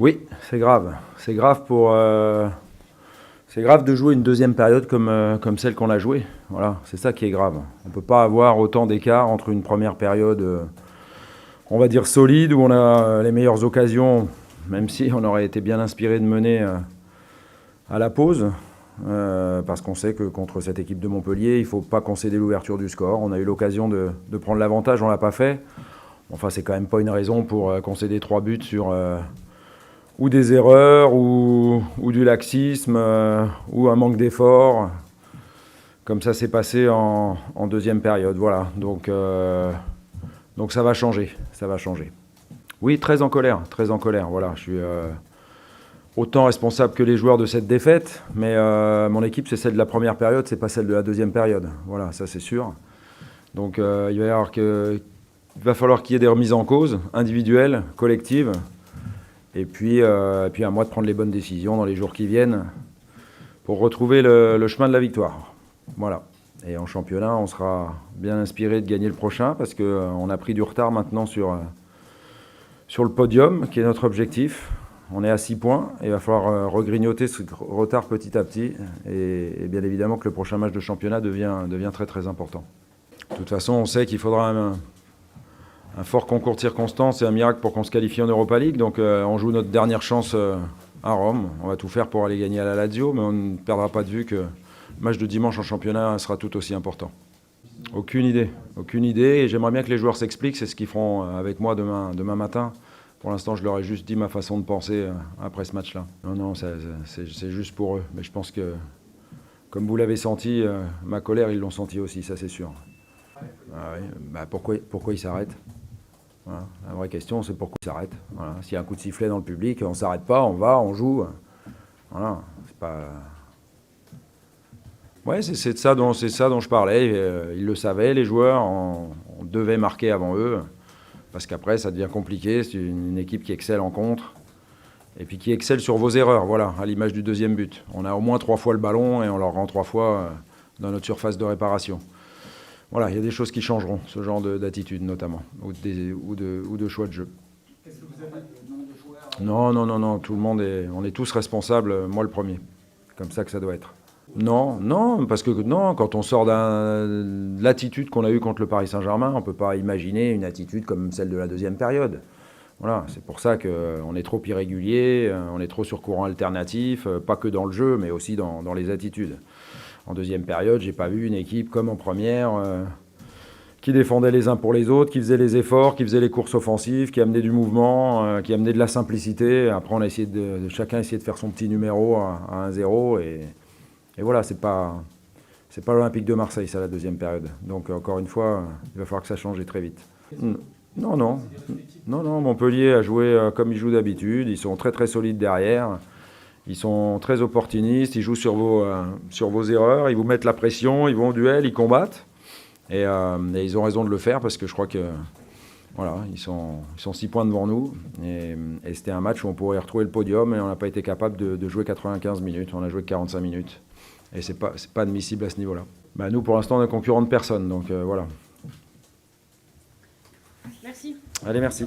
Oui, c'est grave. C'est grave c'est grave de jouer une deuxième période comme celle qu'on a jouée. Voilà, c'est ça qui est grave. On ne peut pas avoir autant d'écart entre une première période, on va dire solide, où on a les meilleures occasions, même si on aurait été bien inspiré de mener à la pause. Parce qu'on sait que contre cette équipe de Montpellier, il ne faut pas concéder l'ouverture du score. On a eu l'occasion de prendre l'avantage, on ne l'a pas fait. Enfin, c'est quand même pas une raison pour concéder 3 buts sur ou des erreurs, ou du laxisme, ou un manque d'effort. Comme ça s'est passé en deuxième période. Voilà, donc ça va changer, ça va changer. Oui, très en colère, voilà. Je suis autant responsable que les joueurs de cette défaite, mais mon équipe, c'est celle de la première période, c'est pas celle de la deuxième période. Voilà, ça c'est sûr. Donc il va falloir qu'il y ait des remises en cause, individuelles, collectives, et puis à moi de prendre les bonnes décisions dans les jours qui viennent pour retrouver le chemin de la victoire. Voilà. Et en championnat, on sera bien inspiré de gagner le prochain, parce qu'on a pris du retard maintenant sur le podium, qui est notre objectif. On est à 6 points et il va falloir regrignoter ce retard petit à petit. Et bien évidemment que le prochain match de championnat devient très très important. De toute façon, on sait qu'il faudra un fort concours de circonstances et un miracle pour qu'on se qualifie en Europa League. Donc on joue notre dernière chance à Rome. On va tout faire pour aller gagner à la Lazio, mais on ne perdra pas de vue que le match de dimanche en championnat sera tout aussi important. Aucune idée. Et j'aimerais bien que les joueurs s'expliquent. C'est ce qu'ils feront avec moi demain matin. Pour l'instant, je leur ai juste dit ma façon de penser après ce match-là. Non, c'est juste pour eux. Mais je pense que, comme vous l'avez senti, ma colère, ils l'ont senti aussi, ça c'est sûr. Ah oui, bah pourquoi ils s'arrêtent? Voilà. La vraie question, c'est pourquoi ils s'arrêtent. Voilà. S'il y a un coup de sifflet dans le public, on ne s'arrête pas, on va, on joue. Voilà. C'est pas... Ouais, c'est de ça dont je parlais. Ils le savaient, les joueurs. On devait marquer avant eux. Parce qu'après, ça devient compliqué. C'est une équipe qui excelle en contre. Et puis qui excelle sur vos erreurs, voilà, à l'image du deuxième but. On a au moins 3 fois le ballon et on leur rend 3 fois dans notre surface de réparation. Voilà, il y a des choses qui changeront, ce genre d'attitude notamment, ou de choix de jeu. Qu'est-ce que vous avez de nombre de joueurs? Non, tout le monde on est tous responsables, moi le premier. Comme ça que ça doit être. Non, parce que quand on sort de l'attitude qu'on a eue contre le Paris Saint-Germain, on ne peut pas imaginer une attitude comme celle de la deuxième période. Voilà, c'est pour ça qu'on est trop irrégulier, on est trop sur courant alternatif, pas que dans le jeu, mais aussi dans les attitudes. En deuxième période, j'ai pas vu une équipe comme en première qui défendait les uns pour les autres, qui faisait les efforts, qui faisait les courses offensives, qui amenait du mouvement, qui amenait de la simplicité. Après, on a essayé chacun essayé de faire son petit numéro à 1-0 et voilà, c'est pas l'Olympique de Marseille, ça, la deuxième période. Donc encore une fois, il va falloir que ça change et très vite. Non, Montpellier a joué comme ils jouent d'habitude. Ils sont très très solides derrière. Ils sont très opportunistes. Ils jouent sur vos erreurs. Ils vous mettent la pression. Ils vont au duel. Ils combattent. Et ils ont raison de le faire parce que je crois que voilà, ils sont 6 points devant nous. Et c'était un match où on pourrait retrouver le podium et on n'a pas été capable de jouer 95 minutes. On a joué que 45 minutes. Et c'est pas admissible à ce niveau-là. Bah, nous, pour l'instant, on est concurrent de personne. Donc voilà. Merci. Allez, merci.